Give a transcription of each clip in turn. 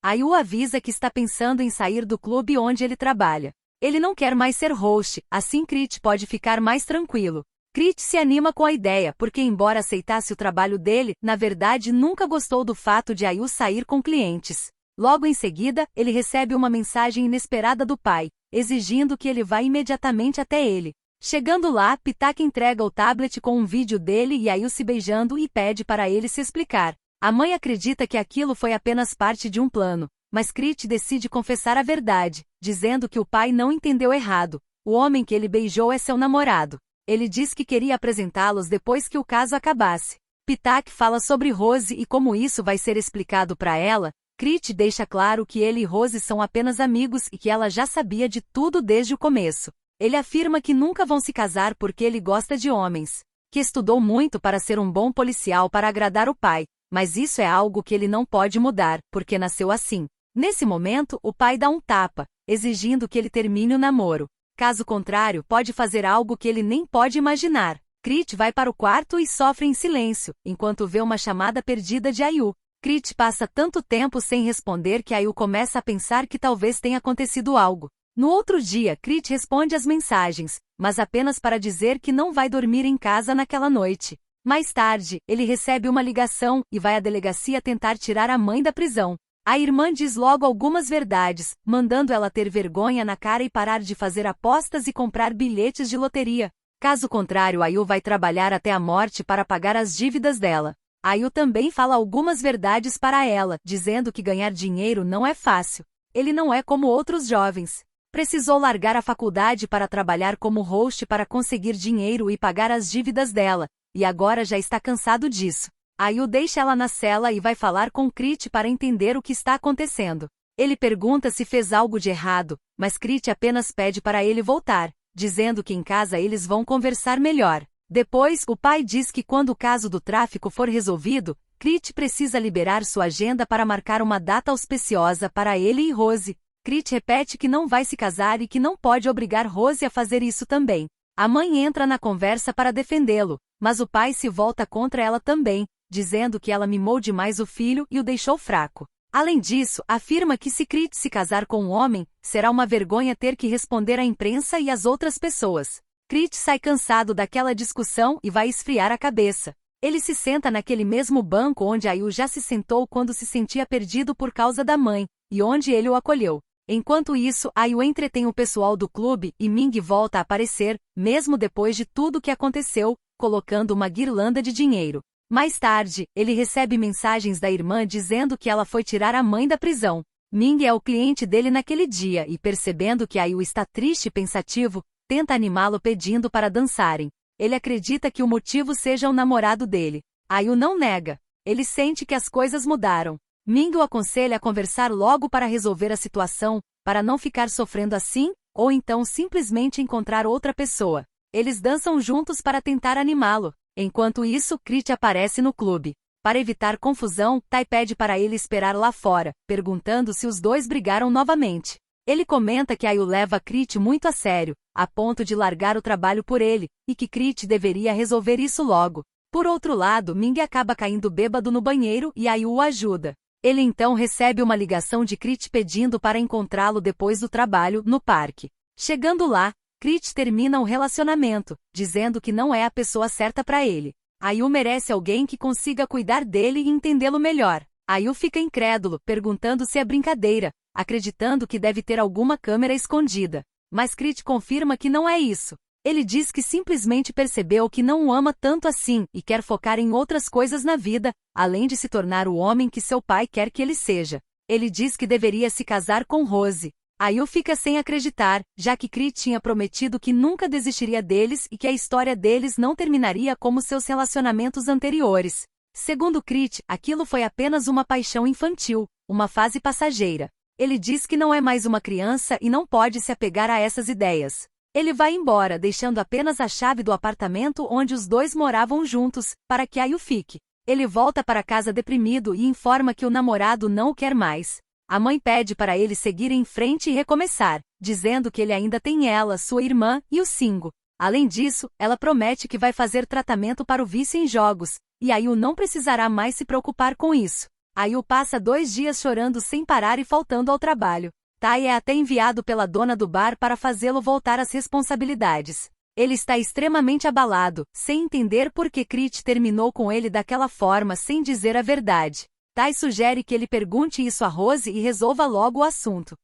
Ayu avisa que está pensando em sair do clube onde ele trabalha. Ele não quer mais ser host, assim Crit pode ficar mais tranquilo. Crit se anima com a ideia porque, embora aceitasse o trabalho dele, na verdade nunca gostou do fato de Ayu sair com clientes. Logo em seguida, ele recebe uma mensagem inesperada do pai, exigindo que ele vá imediatamente até ele. Chegando lá, Pitak entrega o tablet com um vídeo dele e Ayu se beijando e pede para ele se explicar. A mãe acredita que aquilo foi apenas parte de um plano, mas Crit decide confessar a verdade, dizendo que o pai não entendeu errado. O homem que ele beijou é seu namorado. Ele diz que queria apresentá-los depois que o caso acabasse. Pitak fala sobre Rose e como isso vai ser explicado para ela. Crit deixa claro que ele e Rose são apenas amigos e que ela já sabia de tudo desde o começo. Ele afirma que nunca vão se casar porque ele gosta de homens, que estudou muito para ser um bom policial para agradar o pai, mas isso é algo que ele não pode mudar, porque nasceu assim. Nesse momento, o pai dá um tapa, exigindo que ele termine o namoro. Caso contrário, pode fazer algo que ele nem pode imaginar. Crit vai para o quarto e sofre em silêncio, enquanto vê uma chamada perdida de Ayu. Crit passa tanto tempo sem responder que Ayu começa a pensar que talvez tenha acontecido algo. No outro dia, Crit responde às mensagens, mas apenas para dizer que não vai dormir em casa naquela noite. Mais tarde, ele recebe uma ligação e vai à delegacia tentar tirar a mãe da prisão. A irmã diz logo algumas verdades, mandando ela ter vergonha na cara e parar de fazer apostas e comprar bilhetes de loteria. Caso contrário, Ayu vai trabalhar até a morte para pagar as dívidas dela. Ayu também fala algumas verdades para ela, dizendo que ganhar dinheiro não é fácil. Ele não é como outros jovens. Precisou largar a faculdade para trabalhar como host para conseguir dinheiro e pagar as dívidas dela, e agora já está cansado disso. Ayu deixa ela na cela e vai falar com Crit para entender o que está acontecendo. Ele pergunta se fez algo de errado, mas Crit apenas pede para ele voltar, dizendo que em casa eles vão conversar melhor. Depois, o pai diz que quando o caso do tráfico for resolvido, Crit precisa liberar sua agenda para marcar uma data auspiciosa para ele e Rose. Crit repete que não vai se casar e que não pode obrigar Rose a fazer isso também. A mãe entra na conversa para defendê-lo, mas o pai se volta contra ela também, dizendo que ela mimou demais o filho e o deixou fraco. Além disso, afirma que se Crit se casar com um homem, será uma vergonha ter que responder à imprensa e às outras pessoas. Crit sai cansado daquela discussão e vai esfriar a cabeça. Ele se senta naquele mesmo banco onde Ayu já se sentou quando se sentia perdido por causa da mãe, e onde ele o acolheu. Enquanto isso, Ayu entretém o pessoal do clube e Ming volta a aparecer, mesmo depois de tudo que aconteceu, colocando uma guirlanda de dinheiro. Mais tarde, ele recebe mensagens da irmã dizendo que ela foi tirar a mãe da prisão. Ming é o cliente dele naquele dia e, percebendo que Ayu está triste e pensativo, tenta animá-lo pedindo para dançarem. Ele acredita que o motivo seja o namorado dele. Ayu não nega. Ele sente que as coisas mudaram. Ming o aconselha a conversar logo para resolver a situação, para não ficar sofrendo assim, ou então simplesmente encontrar outra pessoa. Eles dançam juntos para tentar animá-lo. Enquanto isso, Crit aparece no clube. Para evitar confusão, Tai pede para ele esperar lá fora, perguntando se os dois brigaram novamente. Ele comenta que Ayu leva Crit muito a sério, a ponto de largar o trabalho por ele, e que Crit deveria resolver isso logo. Por outro lado, Ming acaba caindo bêbado no banheiro e Ayu o ajuda. Ele então recebe uma ligação de Crit pedindo para encontrá-lo depois do trabalho, no parque. Chegando lá, Crit termina o relacionamento, dizendo que não é a pessoa certa para ele. Ayu merece alguém que consiga cuidar dele e entendê-lo melhor. Ayu fica incrédulo, perguntando se é brincadeira, acreditando que deve ter alguma câmera escondida. Mas Crit confirma que não é isso. Ele diz que simplesmente percebeu que não o ama tanto assim e quer focar em outras coisas na vida, além de se tornar o homem que seu pai quer que ele seja. Ele diz que deveria se casar com Rose. Ayu fica sem acreditar, já que Crit tinha prometido que nunca desistiria deles e que a história deles não terminaria como seus relacionamentos anteriores. Segundo Crit, aquilo foi apenas uma paixão infantil, uma fase passageira. Ele diz que não é mais uma criança e não pode se apegar a essas ideias. Ele vai embora, deixando apenas a chave do apartamento onde os dois moravam juntos, para que Ayu fique. Ele volta para casa deprimido e informa que o namorado não o quer mais. A mãe pede para ele seguir em frente e recomeçar, dizendo que ele ainda tem ela, sua irmã e o Singo. Além disso, ela promete que vai fazer tratamento para o vício em jogos, e Ayu não precisará mais se preocupar com isso. Ayu passa 2 dias chorando sem parar e faltando ao trabalho. Tai é até enviado pela dona do bar para fazê-lo voltar às responsabilidades. Ele está extremamente abalado, sem entender por que Crit terminou com ele daquela forma sem dizer a verdade. Tai sugere que ele pergunte isso a Rose e resolva logo o assunto.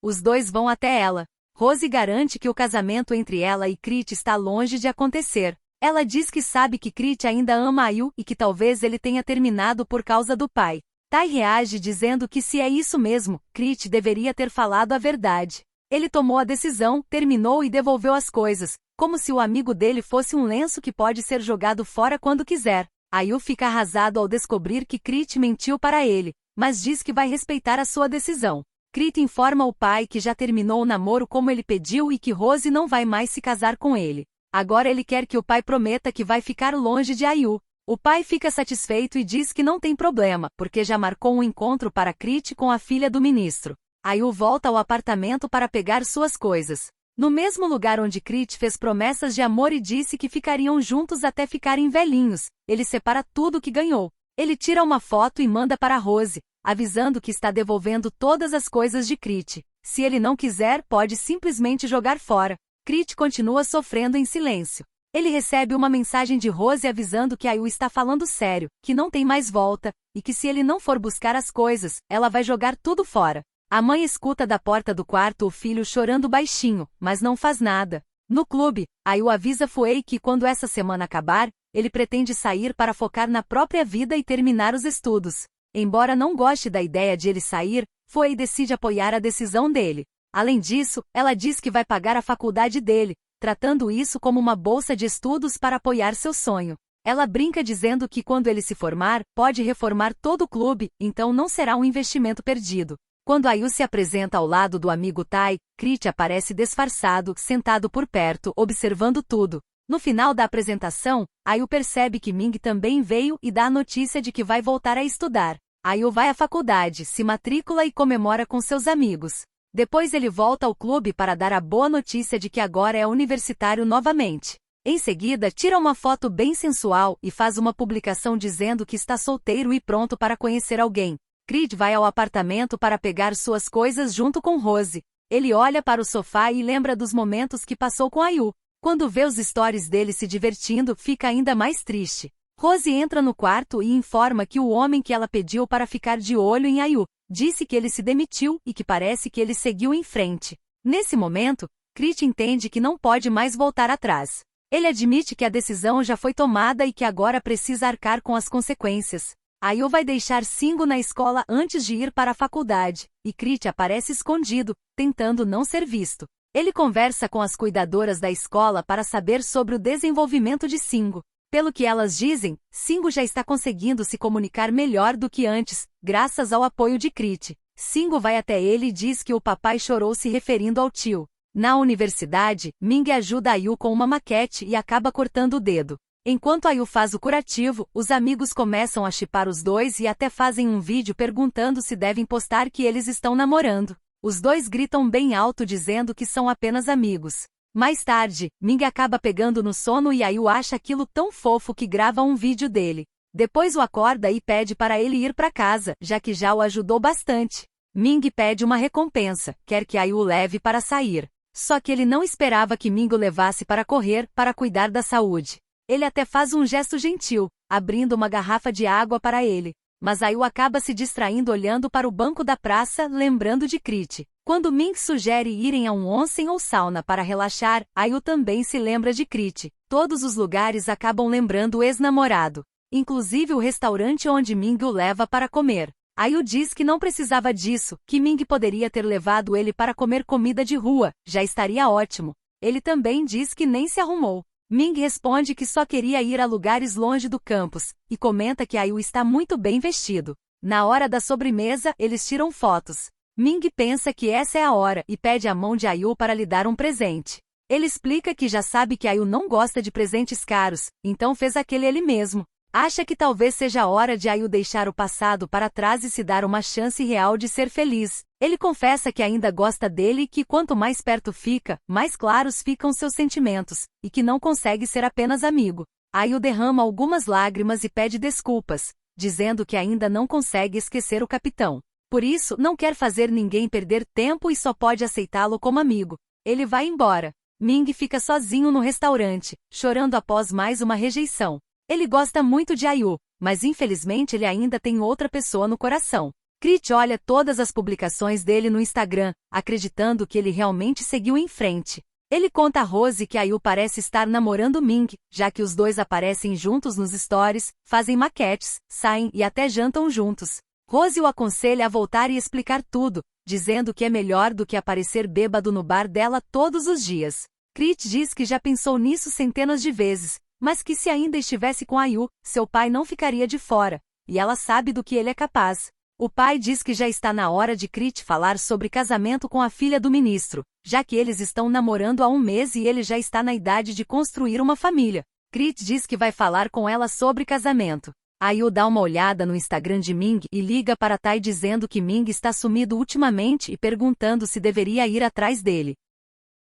Os dois vão até ela. Rose garante que o casamento entre ela e Crit está longe de acontecer. Ela diz que sabe que Crit ainda ama Ayu e que talvez ele tenha terminado por causa do pai. Tai reage dizendo que se é isso mesmo, Crit deveria ter falado a verdade. Ele tomou a decisão, terminou e devolveu as coisas, como se o amigo dele fosse um lenço que pode ser jogado fora quando quiser. Ayu fica arrasado ao descobrir que Crit mentiu para ele, mas diz que vai respeitar a sua decisão. Crit informa o pai que já terminou o namoro como ele pediu e que Rose não vai mais se casar com ele. Agora ele quer que o pai prometa que vai ficar longe de Ayu. O pai fica satisfeito e diz que não tem problema, porque já marcou um encontro para Crit com a filha do ministro. Ayu volta ao apartamento para pegar suas coisas. No mesmo lugar onde Crit fez promessas de amor e disse que ficariam juntos até ficarem velhinhos, ele separa tudo o que ganhou. Ele tira uma foto e manda para Rose, avisando que está devolvendo todas as coisas de Crit. Se ele não quiser, pode simplesmente jogar fora. Crit continua sofrendo em silêncio. Ele recebe uma mensagem de Rose avisando que Ayu está falando sério, que não tem mais volta, e que se ele não for buscar as coisas, ela vai jogar tudo fora. A mãe escuta da porta do quarto o filho chorando baixinho, mas não faz nada. No clube, Ayu avisa Fuei que quando essa semana acabar, ele pretende sair para focar na própria vida e terminar os estudos. Embora não goste da ideia de ele sair, Fuei decide apoiar a decisão dele. Além disso, ela diz que vai pagar a faculdade dele, tratando isso como uma bolsa de estudos para apoiar seu sonho. Ela brinca dizendo que quando ele se formar, pode reformar todo o clube, então não será um investimento perdido. Quando Ayu se apresenta ao lado do amigo Tai, Crit aparece disfarçado, sentado por perto, observando tudo. No final da apresentação, Ayu percebe que Ming também veio e dá a notícia de que vai voltar a estudar. Ayu vai à faculdade, se matricula e comemora com seus amigos. Depois ele volta ao clube para dar a boa notícia de que agora é universitário novamente. Em seguida, tira uma foto bem sensual e faz uma publicação dizendo que está solteiro e pronto para conhecer alguém. Crit vai ao apartamento para pegar suas coisas junto com Rose. Ele olha para o sofá e lembra dos momentos que passou com Ayu. Quando vê os stories dele se divertindo, fica ainda mais triste. Rose entra no quarto e informa que o homem que ela pediu para ficar de olho em Ayu disse que ele se demitiu e que parece que ele seguiu em frente. Nesse momento, Crit entende que não pode mais voltar atrás. Ele admite que a decisão já foi tomada e que agora precisa arcar com as consequências. Ayu vai deixar Singo na escola antes de ir para a faculdade, e Crit aparece escondido, tentando não ser visto. Ele conversa com as cuidadoras da escola para saber sobre o desenvolvimento de Singo. Pelo que elas dizem, Singo já está conseguindo se comunicar melhor do que antes, graças ao apoio de Crit. Singo vai até ele e diz que o papai chorou se referindo ao tio. Na universidade, Ming ajuda Ayu com uma maquete e acaba cortando o dedo. Enquanto Ayu faz o curativo, os amigos começam a shippar os dois e até fazem um vídeo perguntando se devem postar que eles estão namorando. Os dois gritam bem alto dizendo que são apenas amigos. Mais tarde, Ming acaba pegando no sono e Ayu acha aquilo tão fofo que grava um vídeo dele. Depois o acorda e pede para ele ir para casa, já que já o ajudou bastante. Ming pede uma recompensa, quer que Ayu o leve para sair. Só que ele não esperava que Ming o levasse para correr, para cuidar da saúde. Ele até faz um gesto gentil, abrindo uma garrafa de água para ele. Mas Ayu acaba se distraindo olhando para o banco da praça, lembrando de Crit. Quando Ming sugere irem a um onsen ou sauna para relaxar, Ayu também se lembra de Crit. Todos os lugares acabam lembrando o ex-namorado. Inclusive o restaurante onde Ming o leva para comer. Ayu diz que não precisava disso, que Ming poderia ter levado ele para comer comida de rua, já estaria ótimo. Ele também diz que nem se arrumou. Ming responde que só queria ir a lugares longe do campus, e comenta que Ayu está muito bem vestido. Na hora da sobremesa, eles tiram fotos. Ming pensa que essa é a hora e pede a mão de Ayu para lhe dar um presente. Ele explica que já sabe que Ayu não gosta de presentes caros, então fez aquele ele mesmo. Acha que talvez seja a hora de Ayu deixar o passado para trás e se dar uma chance real de ser feliz. Ele confessa que ainda gosta dele e que quanto mais perto fica, mais claros ficam seus sentimentos, e que não consegue ser apenas amigo. Ayu derrama algumas lágrimas e pede desculpas. dizendo que ainda não consegue esquecer o capitão. Por isso, não quer fazer ninguém perder tempo e só pode aceitá-lo como amigo. Ele vai embora. Ming fica sozinho no restaurante, chorando após mais uma rejeição. Ele gosta muito de Ayu, mas infelizmente ele ainda tem outra pessoa no coração. Crit olha todas as publicações dele no Instagram, acreditando que ele realmente seguiu em frente. Ele conta a Rose que Ayu parece estar namorando Ming, já que os dois aparecem juntos nos stories, fazem maquetes, saem e até jantam juntos. Rose o aconselha a voltar e explicar tudo, dizendo que é melhor do que aparecer bêbado no bar dela todos os dias. Crit diz que já pensou nisso centenas de vezes, mas que se ainda estivesse com Ayu, seu pai não ficaria de fora, e ela sabe do que ele é capaz. O pai diz que já está na hora de Crit falar sobre casamento com a filha do ministro, já que eles estão namorando há um mês e ele já está na idade de construir uma família. Crit diz que vai falar com ela sobre casamento. Ayu dá uma olhada no Instagram de Ming e liga para Tai dizendo que Ming está sumido ultimamente e perguntando se deveria ir atrás dele.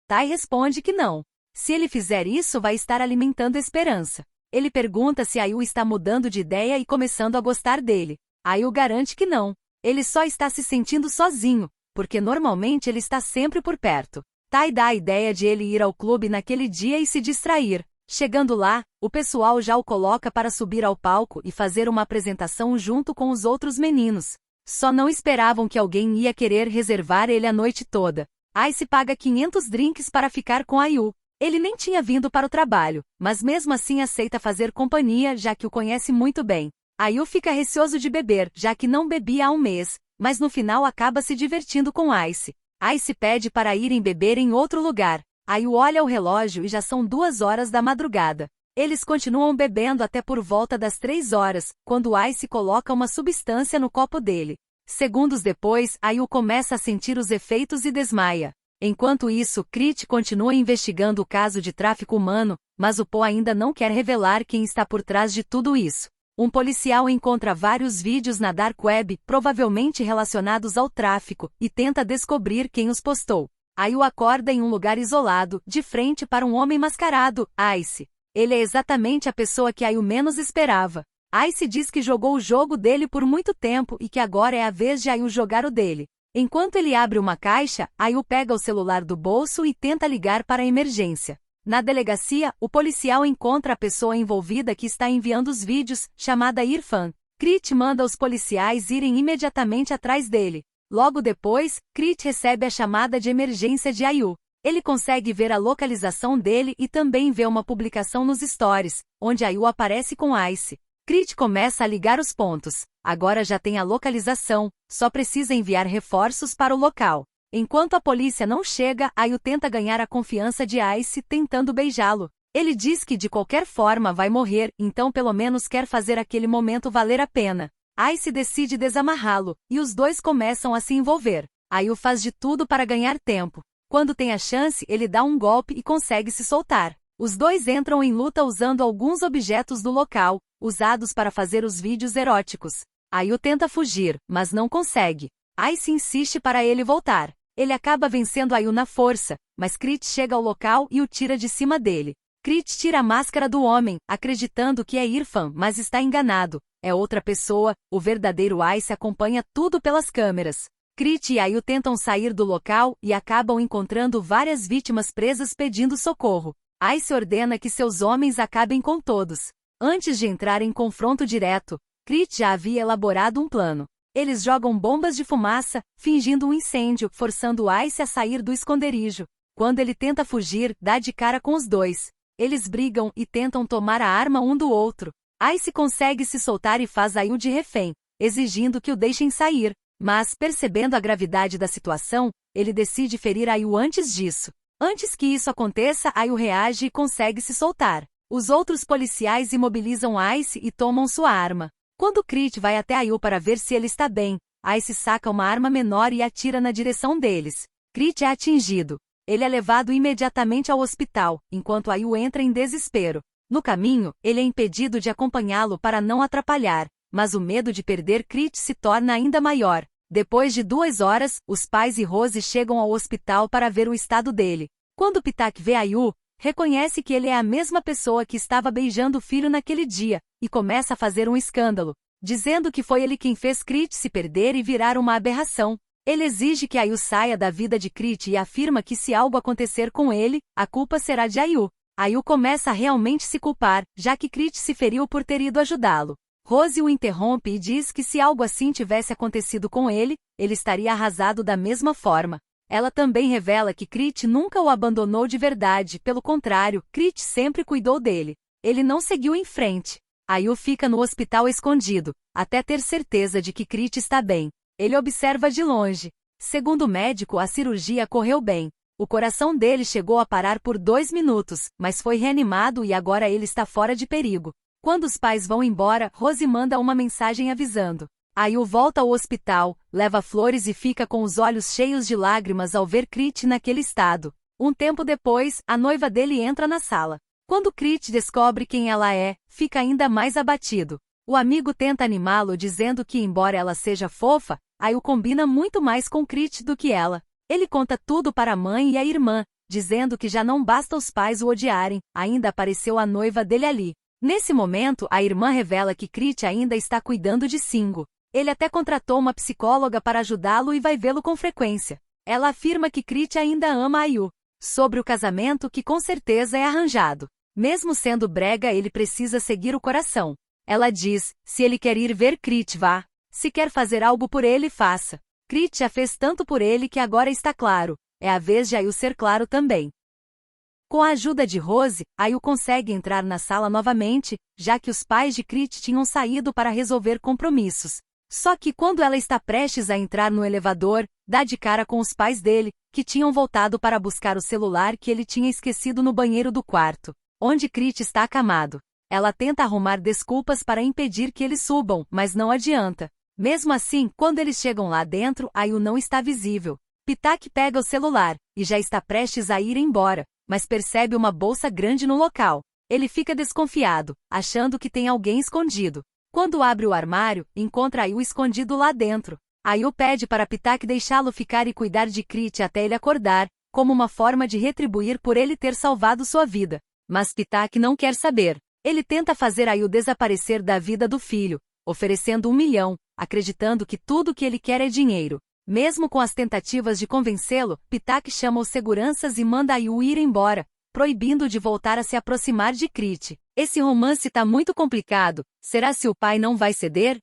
Tai responde que não. Se ele fizer isso, vai estar alimentando esperança. Ele pergunta se Ayu está mudando de ideia e começando a gostar dele. Ayu garante que não. Ele só está se sentindo sozinho, porque normalmente ele está sempre por perto. Tai dá a ideia de ele ir ao clube naquele dia e se distrair. Chegando lá, o pessoal já o coloca para subir ao palco e fazer uma apresentação junto com os outros meninos. Só não esperavam que alguém ia querer reservar ele a noite toda. Ice paga 500 drinks para ficar com Ayu. Ele nem tinha vindo para o trabalho, mas mesmo assim aceita fazer companhia já que o conhece muito bem. Ayu fica receoso de beber, já que não bebia há um mês, mas no final acaba se divertindo com Ice. Ice pede para irem beber em outro lugar. Ayu olha o relógio e já são 2 horas da madrugada. Eles continuam bebendo até por volta das 3 horas, quando Ice coloca uma substância no copo dele. Segundos depois, Ayu começa a sentir os efeitos e desmaia. Enquanto isso, Crit continua investigando o caso de tráfico humano, mas o Po ainda não quer revelar quem está por trás de tudo isso. Um policial encontra vários vídeos na Dark Web, provavelmente relacionados ao tráfico, e tenta descobrir quem os postou. Ayu acorda em um lugar isolado, de frente para um homem mascarado, Ice. Ele é exatamente a pessoa que Ayu menos esperava. Ice diz que jogou o jogo dele por muito tempo e que agora é a vez de Ayu jogar o dele. Enquanto ele abre uma caixa, Ayu pega o celular do bolso e tenta ligar para a emergência. Na delegacia, o policial encontra a pessoa envolvida que está enviando os vídeos, chamada Irfan. Crit manda os policiais irem imediatamente atrás dele. Logo depois, Crit recebe a chamada de emergência de Ayu. Ele consegue ver a localização dele e também vê uma publicação nos stories, onde Ayu aparece com Ice. Crit começa a ligar os pontos. Agora já tem a localização, só precisa enviar reforços para o local. Enquanto a polícia não chega, Ayu tenta ganhar a confiança de Ice tentando beijá-lo. Ele diz que de qualquer forma vai morrer, então pelo menos quer fazer aquele momento valer a pena. Ice decide desamarrá-lo, e os dois começam a se envolver. Ayu faz de tudo para ganhar tempo. Quando tem a chance, ele dá um golpe e consegue se soltar. Os dois entram em luta usando alguns objetos do local, usados para fazer os vídeos eróticos. Ayu tenta fugir, mas não consegue. Ice insiste para ele voltar. Ele acaba vencendo Ayu na força, mas Crit chega ao local e o tira de cima dele. Crit tira a máscara do homem, acreditando que é Irfan, mas está enganado. É outra pessoa, o verdadeiro Ice acompanha tudo pelas câmeras. Crit e Ayu tentam sair do local e acabam encontrando várias vítimas presas pedindo socorro. Ice ordena que seus homens acabem com todos. Antes de entrar em confronto direto, Crit já havia elaborado um plano. Eles jogam bombas de fumaça, fingindo um incêndio, forçando Ice a sair do esconderijo. Quando ele tenta fugir, dá de cara com os dois. Eles brigam e tentam tomar a arma um do outro. Ice consegue se soltar e faz Ayu de refém, exigindo que o deixem sair. Mas, percebendo a gravidade da situação, ele decide ferir Ayu antes disso. Antes que isso aconteça, Ayu reage e consegue se soltar. Os outros policiais imobilizam Ice e tomam sua arma. Quando Crit vai até Ayu para ver se ele está bem, Ice saca uma arma menor e atira na direção deles. Crit é atingido. Ele é levado imediatamente ao hospital, enquanto Ayu entra em desespero. No caminho, ele é impedido de acompanhá-lo para não atrapalhar, mas o medo de perder Crit se torna ainda maior. Depois de 2 horas, os pais e Rose chegam ao hospital para ver o estado dele. Quando Pitak vê Ayu, reconhece que ele é a mesma pessoa que estava beijando o filho naquele dia, e começa a fazer um escândalo. dizendo que foi ele quem fez Crit se perder e virar uma aberração. Ele exige que Ayu saia da vida de Crit e afirma que se algo acontecer com ele, a culpa será de Ayu. Ayu começa a realmente se culpar, já que Crit se feriu por ter ido ajudá-lo. Rose o interrompe e diz que se algo assim tivesse acontecido com ele, ele estaria arrasado da mesma forma. Ela também revela que Crit nunca o abandonou de verdade, pelo contrário, Crit sempre cuidou dele. Ele não seguiu em frente. Ayu fica no hospital escondido, até ter certeza de que Crit está bem. Ele observa de longe. Segundo o médico, a cirurgia correu bem. O coração dele chegou a parar por 2 minutos, mas foi reanimado e agora ele está fora de perigo. Quando os pais vão embora, Rose manda uma mensagem avisando. Ayu volta ao hospital, leva flores e fica com os olhos cheios de lágrimas ao ver Crit naquele estado. Um tempo depois, a noiva dele entra na sala. Quando Crit descobre quem ela é, fica ainda mais abatido. O amigo tenta animá-lo dizendo que embora ela seja fofa, Ayu combina muito mais com Crit do que ela. Ele conta tudo para a mãe e a irmã, dizendo que já não basta os pais o odiarem, ainda apareceu a noiva dele ali. Nesse momento, a irmã revela que Crit ainda está cuidando de Singo. Ele até contratou uma psicóloga para ajudá-lo e vai vê-lo com frequência. Ela afirma que Crit ainda ama Ayu. Sobre o casamento, que com certeza é arranjado. Mesmo sendo brega, ele precisa seguir o coração. Ela diz, se ele quer ir ver Crit, vá. Se quer fazer algo por ele, faça. Crit já fez tanto por ele que agora está claro. É a vez de Ayu ser claro também. Com a ajuda de Rose, Ayu consegue entrar na sala novamente, já que os pais de Crit tinham saído para resolver compromissos. Só que quando ela está prestes a entrar no elevador, dá de cara com os pais dele, que tinham voltado para buscar o celular que ele tinha esquecido no banheiro do quarto, onde Crit está acamado. Ela tenta arrumar desculpas para impedir que eles subam, mas não adianta. Mesmo assim, quando eles chegam lá dentro, Ayu não está visível. Pitak pega o celular, e já está prestes a ir embora, mas percebe uma bolsa grande no local. Ele fica desconfiado, achando que tem alguém escondido. Quando abre o armário, encontra Ayu escondido lá dentro. Ayu pede para Pitak deixá-lo ficar e cuidar de Crit até ele acordar, como uma forma de retribuir por ele ter salvado sua vida. Mas Pitak não quer saber. Ele tenta fazer Ayu desaparecer da vida do filho, oferecendo 1 milhão, acreditando que tudo que ele quer é dinheiro. Mesmo com as tentativas de convencê-lo, Pitak chama os seguranças e manda Ayu ir embora, proibindo de voltar a se aproximar de Crit. Esse romance tá muito complicado. Será se o pai não vai ceder?